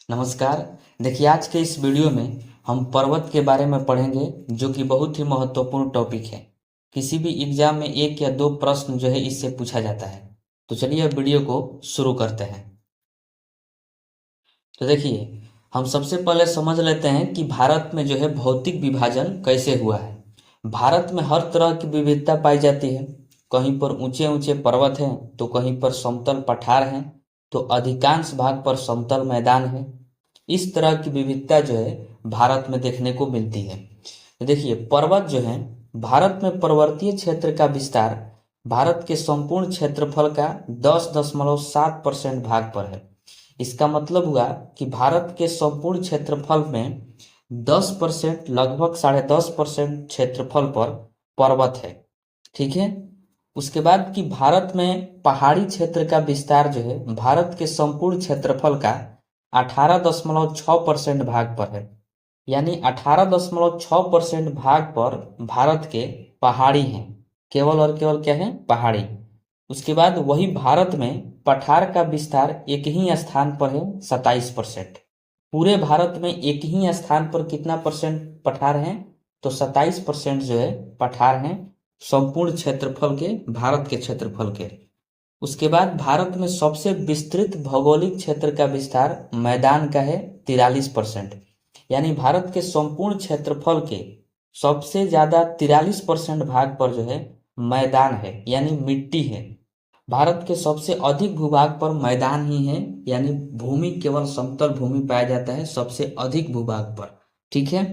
नमस्कार। देखिए, आज के इस वीडियो में हम पर्वत के बारे में पढ़ेंगे, जो कि बहुत ही महत्वपूर्ण टॉपिक है। किसी भी एग्जाम में एक या दो प्रश्न जो है इससे पूछा जाता है। तो चलिए अब वीडियो को शुरू करते हैं। तो देखिए, हम सबसे पहले समझ लेते हैं कि भारत में जो है भौतिक विभाजन कैसे हुआ है। भारत में हर तरह की विविधता पाई जाती है। कहीं पर ऊंचे ऊंचे पर्वत हैं, तो कहीं पर समतल पठार हैं, तो अधिकांश भाग पर समतल मैदान है। इस तरह की विविधता जो है भारत में देखने को मिलती है। देखिए, पर्वत जो है, भारत में पर्वतीय क्षेत्र का विस्तार भारत के संपूर्ण क्षेत्रफल का 10.7% भाग पर है। इसका मतलब हुआ कि भारत के संपूर्ण क्षेत्रफल में 10%, लगभग 10.5% क्षेत्रफल पर पर्वत है। ठीक है। उसके बाद कि भारत में पहाड़ी क्षेत्र का विस्तार जो है भारत के संपूर्ण क्षेत्रफल का 18.6% भाग पर है। यानी 18.6% भाग पर भारत के पहाड़ी हैं। केवल और केवल क्या है? पहाड़ी। उसके बाद वही भारत में पठार का विस्तार एक ही स्थान पर है, 27%। पूरे भारत में एक ही स्थान पर कितना परसेंट पठार हैं? तो 27% जो है पठार हैं, संपूर्ण क्षेत्रफल के, भारत के क्षेत्रफल के। उसके बाद भारत में सबसे विस्तृत भौगोलिक क्षेत्र का विस्तार मैदान का है, 43%। यानी भारत के संपूर्ण क्षेत्रफल के सबसे ज्यादा 43% भाग पर जो है मैदान है, यानी मिट्टी है। भारत के सबसे अधिक भूभाग पर मैदान ही है, यानी भूमि, केवल समतल भूमि पाया जाता है सबसे अधिक भूभाग पर। ठीक है।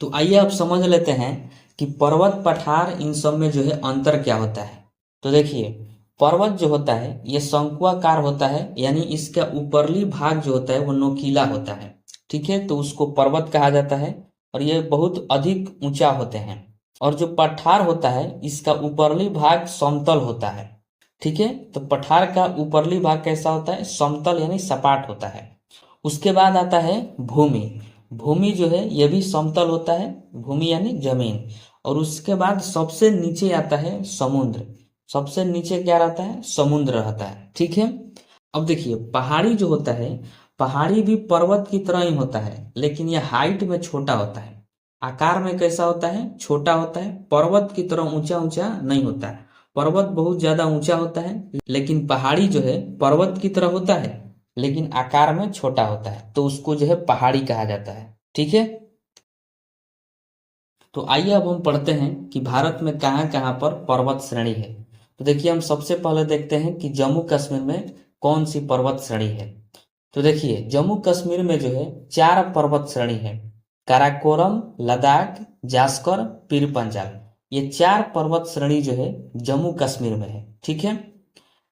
तो आइए अब समझ लेते हैं कि पर्वत, पठार, इन सब में जो है अंतर क्या होता है। तो देखिए, पर्वत जो होता है ये शंकुआकार होता है, यानी इसका ऊपरली भाग जो होता है वो नोकीला होता है। ठीक है, तो उसको पर्वत कहा जाता है और ये बहुत अधिक ऊंचा होते हैं। और जो पठार होता है इसका ऊपरली भाग समतल होता है। ठीक है, तो पठार का ऊपरली भाग कैसा होता है? समतल, यानी सपाट होता है। उसके बाद आता है भूमि। भूमि जो है यह भी समतल होता है, भूमि यानी जमीन। और उसके बाद सबसे नीचे आता है समुद्र। सबसे नीचे क्या रहता है? समुद्र रहता है। ठीक है। अब देखिए, पहाड़ी जो होता है, पहाड़ी भी पर्वत की तरह ही होता है, लेकिन यह हाइट में छोटा होता है। आकार में कैसा होता है? छोटा होता है। पर्वत की तरह ऊंचा ऊंचा नहीं होता है। पर्वत बहुत ज्यादा ऊंचा होता है, लेकिन पहाड़ी जो है पर्वत की तरह होता है, लेकिन आकार में छोटा होता है, तो उसको जो है पहाड़ी कहा जाता है। ठीक है। तो आइए अब हम पढ़ते हैं कि भारत में कहाँ कहाँ पर पर्वत श्रेणी है। तो देखिए, हम सबसे पहले देखते हैं कि जम्मू कश्मीर में कौन सी पर्वत श्रेणी है। तो देखिए, जम्मू कश्मीर में जो है 4 पर्वत श्रेणी है: काराकोरम, लद्दाख, जास्कर, पीर पंजाल। ये 4 पर्वत श्रेणी जो है जम्मू कश्मीर में है। ठीक है।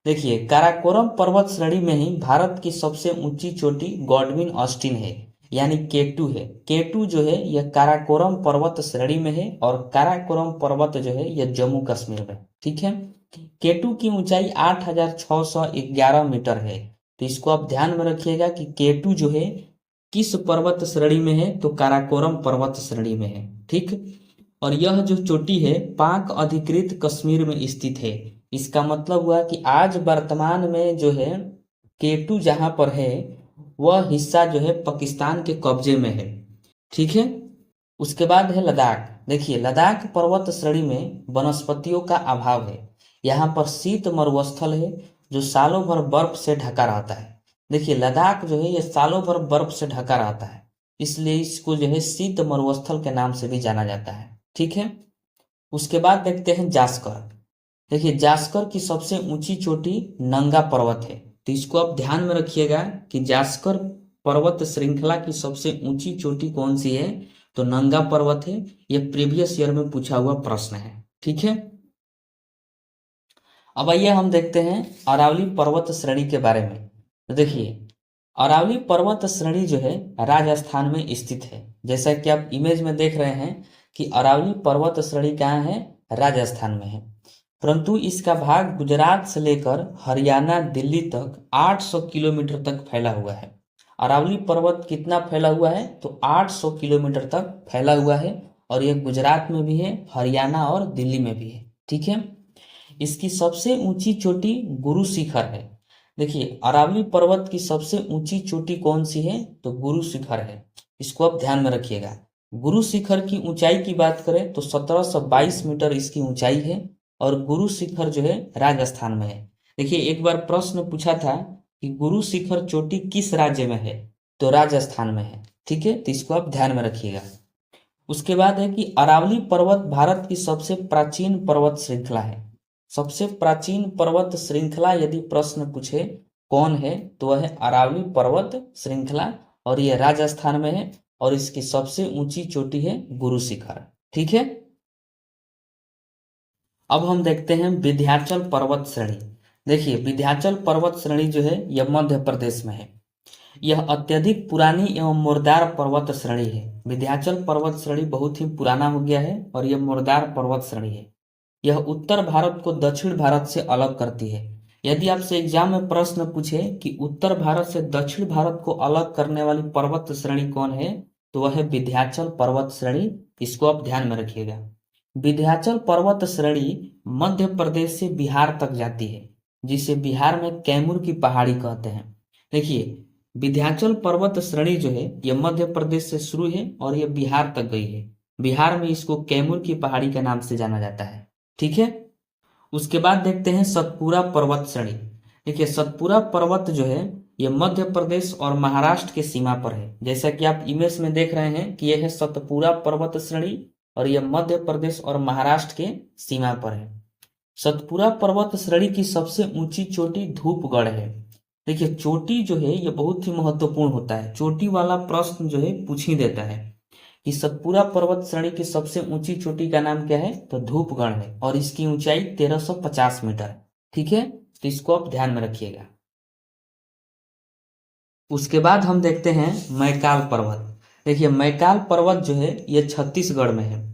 देखिए, काराकोरम पर्वत श्रेणी में ही भारत की सबसे ऊंची चोटी गॉडविन ऑस्टिन है, यानी केटू है। केटू जो है यह काराकोरम पर्वत श्रेणी में है, और काराकोरम पर्वत जो है यह जम्मू कश्मीर में। ठीक है। केटू की ऊंचाई 8,611 मीटर है। तो इसको आप ध्यान में रखिएगा कि केटू जो है किस पर्वत श्रेणी में है? तो काराकोरम पर्वत श्रेणी में है। ठीक। और यह जो चोटी है पाक अधिकृत कश्मीर में स्थित है। इसका मतलब हुआ कि आज वर्तमान में जो है केटू जहां पर है वह हिस्सा जो है पाकिस्तान के कब्जे में है। ठीक है। उसके बाद है लद्दाख। देखिए, लद्दाख पर्वत श्रेणी में वनस्पतियों का अभाव है। यहाँ पर शीत मरुस्थल है जो सालों भर बर्फ से ढका रहता है। देखिए, लद्दाख जो है ये सालों भर बर्फ से ढका रहता है, इसलिए इसको जो है शीत मरुस्थल के नाम से भी जाना जाता है। ठीक है। उसके बाद देखते हैं जास्कर। देखिए, जास्कर की सबसे ऊंची चोटी नंगा पर्वत है। तो इसको आप ध्यान में रखिएगा कि जास्कर पर्वत श्रृंखला की सबसे ऊंची चोटी कौन सी है? तो नंगा पर्वत है। यह प्रीवियस ईयर में पूछा हुआ प्रश्न है। ठीक है। अब आइए हम देखते हैं अरावली पर्वत श्रेणी के बारे में। तो देखिए, अरावली पर्वत श्रेणी जो है राजस्थान में स्थित है। जैसा कि आप इमेज में देख रहे हैं कि अरावली पर्वत श्रेणी कहाँ है? राजस्थान में है। परंतु इसका भाग गुजरात से लेकर हरियाणा, दिल्ली तक 800 किलोमीटर तक फैला हुआ है। अरावली पर्वत कितना फैला हुआ है? तो 800 किलोमीटर तक फैला हुआ है, और यह गुजरात में भी है, हरियाणा और दिल्ली में भी है। ठीक है। इसकी सबसे ऊंची चोटी गुरु शिखर है। देखिए अरावली पर्वत की सबसे ऊंची चोटी कौन सी है, तो गुरु शिखर है। इसको आप ध्यान में रखिएगा। गुरु शिखर की ऊंचाई की बात करें तो 1722 मीटर इसकी ऊंचाई है और गुरु शिखर जो है राजस्थान में है। देखिए एक बार प्रश्न पूछा था कि गुरु शिखर चोटी किस राज्य में है, तो राजस्थान में है। ठीक है, तो इसको आप ध्यान में रखिएगा। उसके बाद है कि अरावली पर्वत भारत की सबसे प्राचीन पर्वत श्रृंखला है। सबसे प्राचीन पर्वत श्रृंखला यदि प्रश्न पूछे कौन है, तो वह है अरावली पर्वत श्रृंखला और यह राजस्थान में है और इसकी सबसे ऊंची चोटी है गुरु शिखर। ठीक है, अब हम देखते हैं विंध्याचल पर्वत श्रेणी। देखिए विंध्याचल पर्वत श्रेणी जो है यह मध्य प्रदेश में है। यह अत्यधिक पुरानी एवं मुर्दार पर्वत श्रेणी है। विंध्याचल पर्वत श्रेणी बहुत ही पुराना हो गया है और यह मुर्दार पर्वत श्रेणी है। यह उत्तर भारत को दक्षिण भारत से अलग करती है। यदि आपसे एग्जाम में प्रश्न पूछे कि उत्तर भारत से दक्षिण भारत को अलग करने वाली पर्वत श्रेणी कौन है, तो वह है विंध्याचल पर्वत श्रेणी। इसको आप ध्यान में रखिएगा। विंध्याचल पर्वत श्रेणी मध्य प्रदेश से बिहार तक जाती है, जिसे बिहार में कैमूर की पहाड़ी कहते हैं। देखिए विंध्याचल पर्वत श्रेणी जो है यह मध्य प्रदेश से शुरू है और यह बिहार तक गई है। बिहार में इसको कैमूर की पहाड़ी के नाम से जाना जाता है। ठीक है, उसके बाद देखते हैं सतपुरा पर्वत श्रेणी। देखिए सतपुरा पर्वत जो है यह मध्य प्रदेश और महाराष्ट्र के सीमा पर है। जैसा कि आप इमेज में देख रहे हैं कि यह है सतपुरा पर्वत श्रेणी और यह मध्य प्रदेश और महाराष्ट्र के सीमा पर है। सतपुरा पर्वत श्रेणी की सबसे ऊंची चोटी धूपगढ़ है। देखिए चोटी जो है यह बहुत ही महत्वपूर्ण होता है। चोटी वाला प्रश्न जो है पूछ ही देता है कि सतपुरा पर्वत श्रेणी की सबसे ऊंची चोटी का नाम क्या है, तो धूपगढ़ है और इसकी ऊंचाई 1350 मीटर है। ठीक है, तो इसको आप ध्यान में रखिएगा। उसके बाद हम देखते हैं मैकाल पर्वत। देखिए मैकाल पर्वत जो है यह छत्तीसगढ़ में है।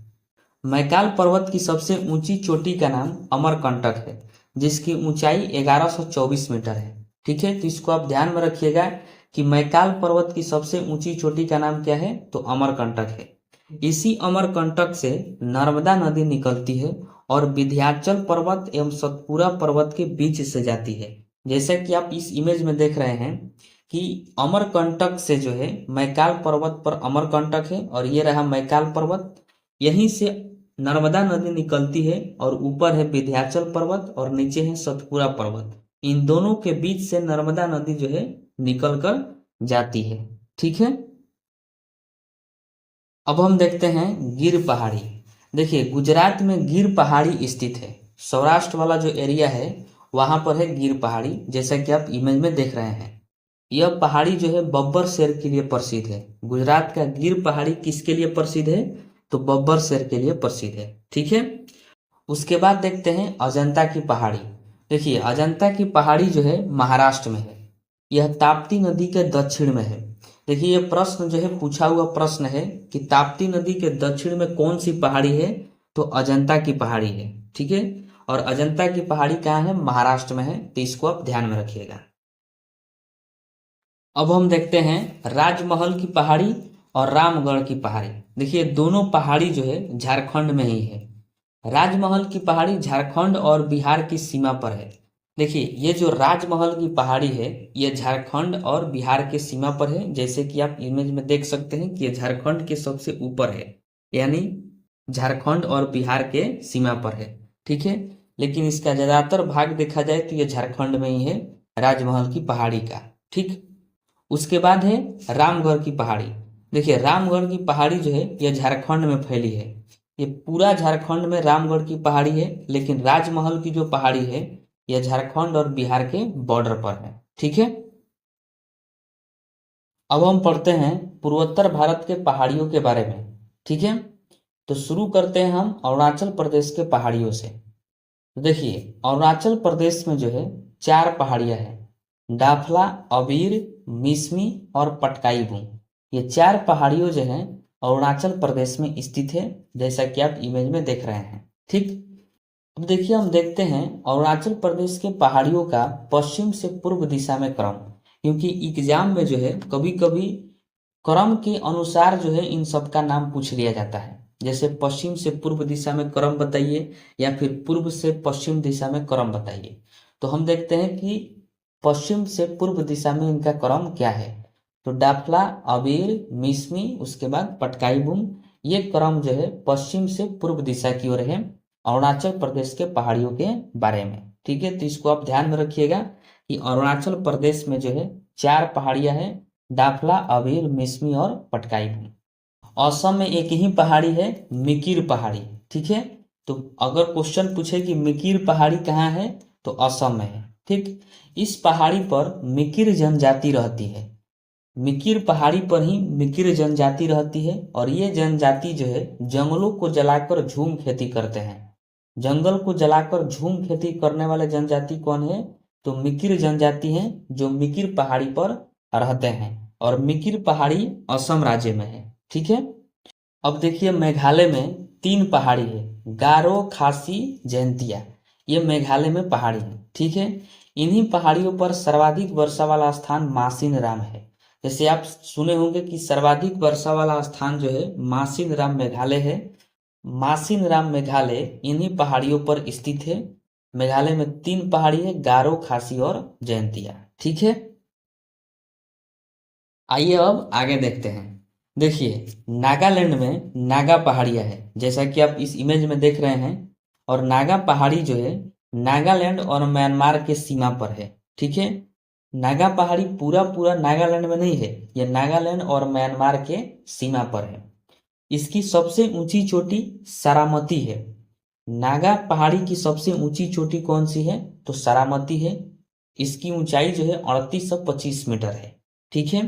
मैकाल पर्वत की सबसे ऊंची चोटी का नाम अमरकंटक है, जिसकी ऊंचाई 1124 मीटर है। ठीक है, तो इसको आप ध्यान में रखिएगा कि मैकाल पर्वत की सबसे ऊंची चोटी का नाम क्या है, तो अमरकंटक है। इसी अमरकंटक से नर्मदा नदी निकलती है और विंध्याचल पर्वत एवं सतपुरा पर्वत के बीच से जाती है। जैसा कि आप इस इमेज में देख रहे हैं कि अमरकंटक से जो है मैकाल पर्वत पर अमरकंटक है और ये रहा मैकाल पर्वत। यहीं से नर्मदा नदी निकलती है और ऊपर है विंध्याचल पर्वत और नीचे है सतपुरा पर्वत। इन दोनों के बीच से नर्मदा नदी जो है निकल कर जाती है। ठीक है, अब हम देखते हैं गिर पहाड़ी। देखिए गुजरात में गिर पहाड़ी स्थित है। सौराष्ट्र वाला जो एरिया है वहां पर है गिर पहाड़ी, जैसा कि आप इमेज में देख रहे हैं। यह पहाड़ी जो है बब्बर शेर के लिए प्रसिद्ध है। गुजरात का गिर पहाड़ी किसके लिए प्रसिद्ध है, तो बब्बर शेर के लिए प्रसिद्ध है। ठीक है, उसके बाद देखते हैं अजंता की पहाड़ी। देखिए अजंता की पहाड़ी जो है महाराष्ट्र में है। यह ताप्ती नदी के दक्षिण में है। देखिए यह प्रश्न जो है पूछा हुआ प्रश्न है कि ताप्ती नदी के दक्षिण में कौन सी पहाड़ी है, तो अजंता की पहाड़ी है। ठीक है, और अजंता की पहाड़ी कहाँ है, महाराष्ट्र में है। तो इसको आप ध्यान में रखिएगा। अब हम देखते हैं राजमहल की पहाड़ी और रामगढ़ की पहाड़ी। देखिए दोनों पहाड़ी जो है झारखंड में ही है। राजमहल की पहाड़ी झारखंड और बिहार की सीमा पर है। देखिए ये जो राजमहल की पहाड़ी है ये झारखंड और बिहार के सीमा पर है। जैसे कि आप इमेज में देख सकते हैं कि ये झारखंड के सबसे ऊपर है, यानी झारखंड और बिहार के सीमा पर है। ठीक है, लेकिन इसका ज्यादातर भाग देखा जाए तो ये झारखंड में ही है, राजमहल की पहाड़ी का। ठीक, उसके बाद है रामगढ़ की पहाड़ी। देखिए रामगढ़ की पहाड़ी जो है यह झारखंड में फैली है। ये पूरा झारखंड में रामगढ़ की पहाड़ी है, लेकिन राजमहल की जो पहाड़ी है यह झारखंड और बिहार के बॉर्डर पर है। ठीक है, अब हम पढ़ते हैं पूर्वोत्तर भारत के पहाड़ियों के बारे में। ठीक है, तो शुरू करते हैं हम अरुणाचल प्रदेश के पहाड़ियों से। तो देखिए अरुणाचल प्रदेश में जो है 4 पहाड़ियां हैं, डाफला, अबीर, मिसमी और पटकाई। ये 4 पहाड़ियों जो हैं अरुणाचल प्रदेश में स्थित है, जैसा कि आप इमेज में देख रहे हैं। ठीक, अब देखिए हम देखते हैं अरुणाचल प्रदेश के पहाड़ियों का पश्चिम से पूर्व दिशा में क्रम, क्योंकि एग्जाम में जो है कभी कभी क्रम के अनुसार जो है इन सब का नाम पूछ लिया जाता है। जैसे पश्चिम से पूर्व दिशा में क्रम बताइए या फिर पूर्व से पश्चिम दिशा में क्रम बताइए। तो हम देखते हैं कि पश्चिम से पूर्व दिशा में इनका क्रम क्या है? तो डाफला, अबीर, मिसमी, उसके बाद पटकाई बूम, ये क्रम जो है पश्चिम से पूर्व दिशा की ओर है अरुणाचल प्रदेश के पहाड़ियों के बारे में। ठीक है, तो इसको आप ध्यान में रखिएगा कि अरुणाचल प्रदेश में जो है 4 पहाड़ियां हैं, डाफला, अबीर, मिसमी और पटकाई बूम। असम में एक ही पहाड़ी है, मिकिर पहाड़ी। ठीक है, तो अगर क्वेश्चन पूछे कि मिकिर पहाड़ी कहाँ है, तो असम में है। ठीक, इस पहाड़ी पर मिकिर जनजाति रहती है। मिकिर पहाड़ी पर ही मिकिर जनजाति रहती है और ये जनजाति जो है जंगलों को जलाकर झूम खेती करते हैं। जंगल को जलाकर झूम खेती करने वाले जनजाति कौन है? तो मिकिर जनजाति है, जो मिकिर पहाड़ी पर रहते हैं और मिकिर पहाड़ी असम राज्य में है। ठीक है, अब देखिए मेघालय में 3 पहाड़ी है, गारो, खासी, जयंतिया। ये मेघालय में पहाड़ी है। ठीक है, इन्हीं पहाड़ियों पर सर्वाधिक वर्षा वाला स्थान मासिन राम है। जैसे आप सुने होंगे कि सर्वाधिक वर्षा वाला स्थान जो है मासिन राम मेघालय है। मासिन राम मेघालय इन्हीं पहाड़ियों पर स्थित है। मेघालय में 3 पहाड़ी है, गारो, खासी और जयंतिया। ठीक है, आइए अब आगे देखते हैं। देखिए नागालैंड में नागा पहाड़ियां है, जैसा कि आप इस इमेज में देख रहे हैं। और नागा पहाड़ी जो है नागालैंड और म्यांमार के सीमा पर है। ठीक है, नागा पहाड़ी पूरा पूरा नागालैंड में नहीं है, यह नागालैंड और म्यांमार के सीमा पर है। इसकी सबसे ऊंची चोटी सारामती है। नागा पहाड़ी की सबसे ऊंची चोटी कौन सी है? तो सारामती है। इसकी ऊंचाई जो है 3825 मीटर है। ठीक है,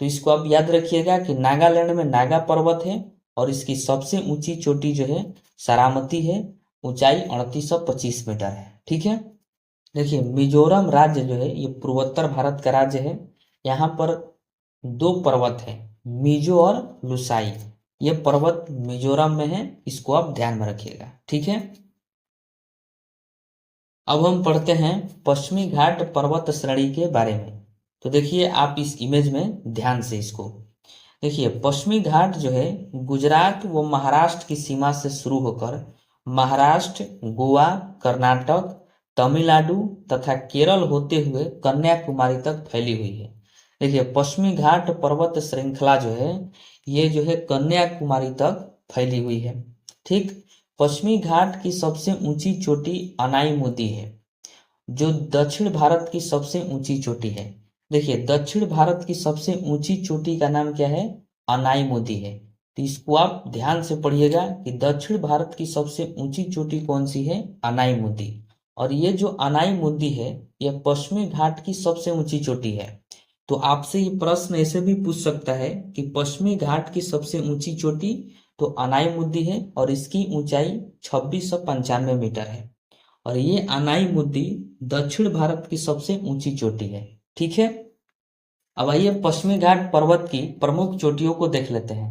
तो इसको आप याद रखिएगा कि नागालैंड में नागा पर्वत है और इसकी सबसे ऊंची चोटी जो है सारामती है, ऊंचाई 3825 मीटर है। ठीक है, देखिए मिजोरम राज्य जो है ये पूर्वोत्तर भारत का राज्य है। यहाँ पर 2 पर्वत है, मिजो और लुसाई। ये पर्वत मिजोरम में है, इसको आप ध्यान में रखिएगा। ठीक है, अब हम पढ़ते हैं पश्चिमी घाट पर्वत श्रेणी के बारे में। तो देखिए आप इस इमेज में ध्यान से इसको देखिए। पश्चिमी घाट जो है गुजरात व महाराष्ट्र की सीमा से शुरू होकर महाराष्ट्र, गोवा, कर्नाटक, तमिलनाडु तथा केरल होते हुए कन्याकुमारी तक फैली हुई है। देखिए पश्चिमी घाट पर्वत श्रृंखला जो है ये जो है कन्याकुमारी तक फैली हुई है। ठीक, पश्चिमी घाट की सबसे ऊंची चोटी अनाईमुदी है, जो दक्षिण भारत की सबसे ऊंची चोटी है। देखिए दक्षिण भारत की सबसे ऊंची चोटी का नाम क्या है? अनाईमुदी है। तो इसको आप ध्यान से पढ़िएगा कि दक्षिण भारत की सबसे ऊंची चोटी कौन सी है? अनाईमुदी। और ये जो अनाईमुदी है यह पश्चिमी घाट की सबसे ऊंची चोटी है। तो आपसे ये प्रश्न ऐसे भी पूछ सकता है कि पश्चिमी घाट की सबसे ऊंची चोटी तो अनाईमुदी है और इसकी ऊंचाई 2695 मीटर है। और ये अनाईमुदी दक्षिण भारत की सबसे ऊंची चोटी है। ठीक है, अब आइए पश्चिमी घाट पर्वत की प्रमुख चोटियों को देख लेते हैं।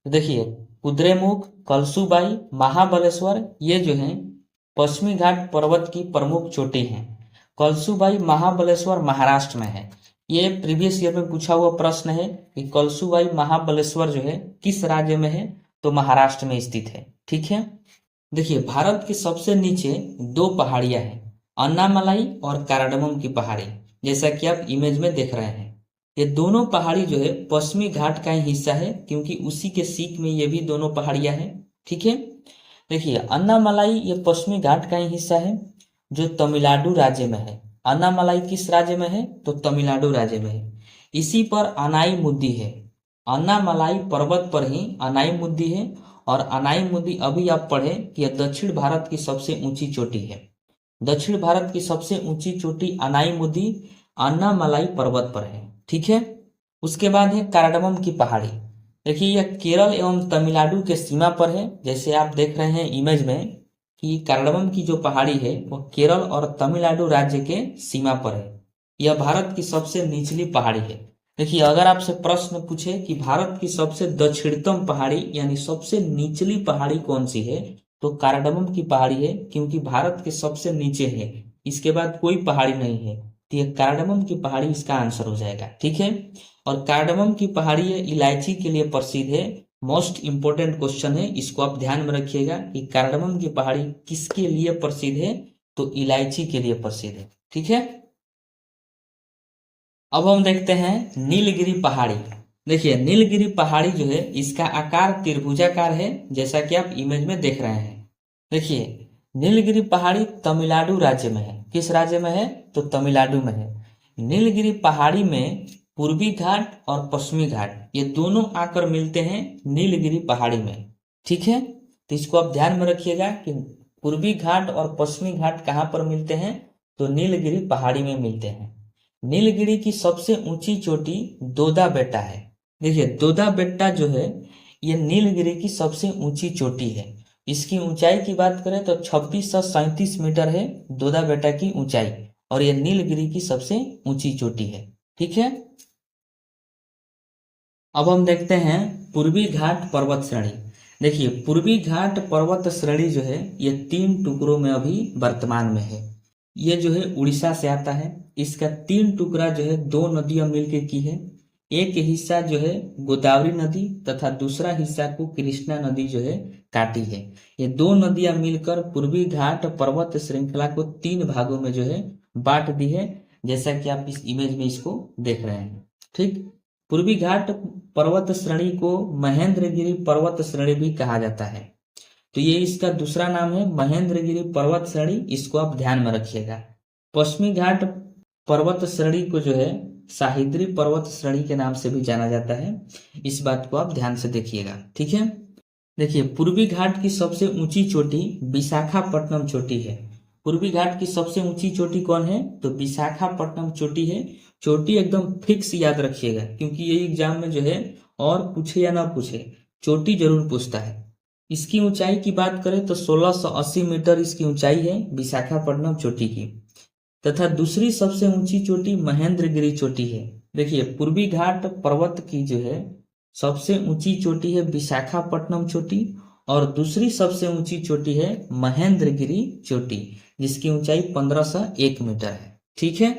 तो देखिए कुद्रेमुख, कलसुबाई, महाबलेश्वर ये जो हैं पश्चिमी घाट पर्वत की प्रमुख चोटी हैं। कलसुबाई, महाबलेश्वर महाराष्ट्र में है। ये प्रीवियस ईयर में पूछा हुआ प्रश्न है कि कलसुबाई, महाबलेश्वर जो है किस राज्य में है? तो महाराष्ट्र में स्थित है। ठीक है, देखिए भारत के सबसे नीचे 2 पहाड़ियां हैं, अन्नामलाई और काराडमम की पहाड़ी, जैसा कि आप इमेज में देख रहे हैं। ये दोनों पहाड़ी जो है पश्चिमी घाट का ही हिस्सा है, क्योंकि उसी के सीक में ये भी दोनों पहाड़ियां हैं। ठीक है, देखिए अन्नामलाई ये पश्चिमी घाट का ही हिस्सा है, जो तमिलनाडु राज्य में है। अन्नामलाई किस राज्य में है? तो तमिलनाडु राज्य में है। इसी पर अनाईमुदी है। अन्नामलाई पर्वत पर ही अनाईमुदी है और अनाईमुदी अभी आप पढ़े कि यह दक्षिण भारत की सबसे ऊंची चोटी है। दक्षिण भारत की सबसे ऊंची चोटी अनाईमुदी अन्नामलाई पर्वत पर है। ठीक है, उसके बाद है काराडमम की पहाड़ी। देखिए यह केरल एवं तमिलनाडु के सीमा पर है, जैसे आप देख रहे हैं इमेज में कि काराडमम की जो पहाड़ी है वह केरल और तमिलनाडु राज्य के सीमा पर है। यह भारत की सबसे निचली पहाड़ी है। देखिए अगर आपसे प्रश्न पूछे कि भारत की सबसे दक्षिणतम पहाड़ी यानी सबसे निचली पहाड़ी कौन सी है, तो काराडमम की पहाड़ी है, क्योंकि भारत के सबसे नीचे है, इसके बाद कोई पहाड़ी नहीं है। तो यह कार्डमम की पहाड़ी इसका आंसर हो जाएगा। ठीक है, और कार्डमम की पहाड़ी इलायची के लिए प्रसिद्ध है। मोस्ट इंपोर्टेंट क्वेश्चन है, इसको आप ध्यान में रखिएगा कि कार्डमम की पहाड़ी किसके लिए प्रसिद्ध है? तो इलायची के लिए प्रसिद्ध है। ठीक है, अब हम देखते हैं नीलगिरी पहाड़ी। देखिए नीलगिरी पहाड़ी जो है इसका आकार त्रिभुजाकार है, जैसा कि आप इमेज में देख रहे हैं। देखिए नीलगिरी पहाड़ी तमिलनाडु राज्य में है। किस राज्य में है? तो तमिलनाडु में है। नीलगिरी पहाड़ी में पूर्वी घाट और पश्चिमी घाट ये दोनों आकर मिलते हैं नीलगिरी पहाड़ी में। ठीक है, तो इसको आप ध्यान में रखिएगा कि पूर्वी घाट और पश्चिमी घाट कहाँ पर मिलते हैं? तो नीलगिरी पहाड़ी में मिलते हैं। नीलगिरी की सबसे ऊंची चोटी दोदा बेट्टा है। देखिए दोदा बेट्टा जो है ये नीलगिरी की सबसे ऊंची चोटी है। इसकी ऊंचाई की बात करें तो 2637 मीटर है दोदा बेट्टा की ऊंचाई, और यह नीलगिरी की सबसे ऊंची चोटी है। ठीक है, अब हम देखते हैं पूर्वी घाट पर्वत श्रेणी। देखिए पूर्वी घाट पर्वत श्रेणी जो है ये 3 टुकड़ों में अभी वर्तमान में है। ये जो है उड़ीसा से आता है। इसका 3 टुकड़ा जो है 2 नदियां मिलकर की है। एक हिस्सा जो है गोदावरी नदी तथा दूसरा हिस्सा को कृष्णा नदी जो है काटी है। ये 2 नदियां मिलकर पूर्वी घाट पर्वत श्रृंखला को 3 भागों में जो है बांट दी है, जैसा कि आप इस इमेज में इसको देख रहे हैं। ठीक, पूर्वी घाट पर्वत श्रेणी को महेंद्रगिरी पर्वत श्रेणी भी कहा जाता है। तो ये इसका दूसरा नाम है महेंद्रगिरी पर्वत श्रेणी, इसको आप ध्यान में रखिएगा। पश्चिमी घाट पर्वत श्रेणी को जो है साहिद्री पर्वत श्रेणी के नाम से भी जाना जाता है। इस बात को आप ध्यान से देखिएगा। ठीक है, देखिए पूर्वी घाट की सबसे ऊंची चोटी विशाखापट्टनम चोटी है। पूर्वी घाट की सबसे ऊंची चोटी कौन है? तो विशाखापट्टनम चोटी है। चोटी एकदम फिक्स याद रखिएगा, क्योंकि ये एग्जाम में जो है और पूछे या ना पूछे चोटी जरूर पूछता है। इसकी ऊंचाई की बात करें तो 1680 मीटर इसकी ऊंचाई है विशाखापट्टनम चोटी की, तथा दूसरी सबसे ऊंची चोटी महेंद्रगिरी चोटी है। देखिए पूर्वी घाट पर्वत की जो है सबसे ऊंची चोटी है विशाखापट्टनम चोटी, और दूसरी सबसे ऊंची चोटी है महेंद्रगिरी चोटी, जिसकी ऊंचाई 1501 मीटर है। ठीक है,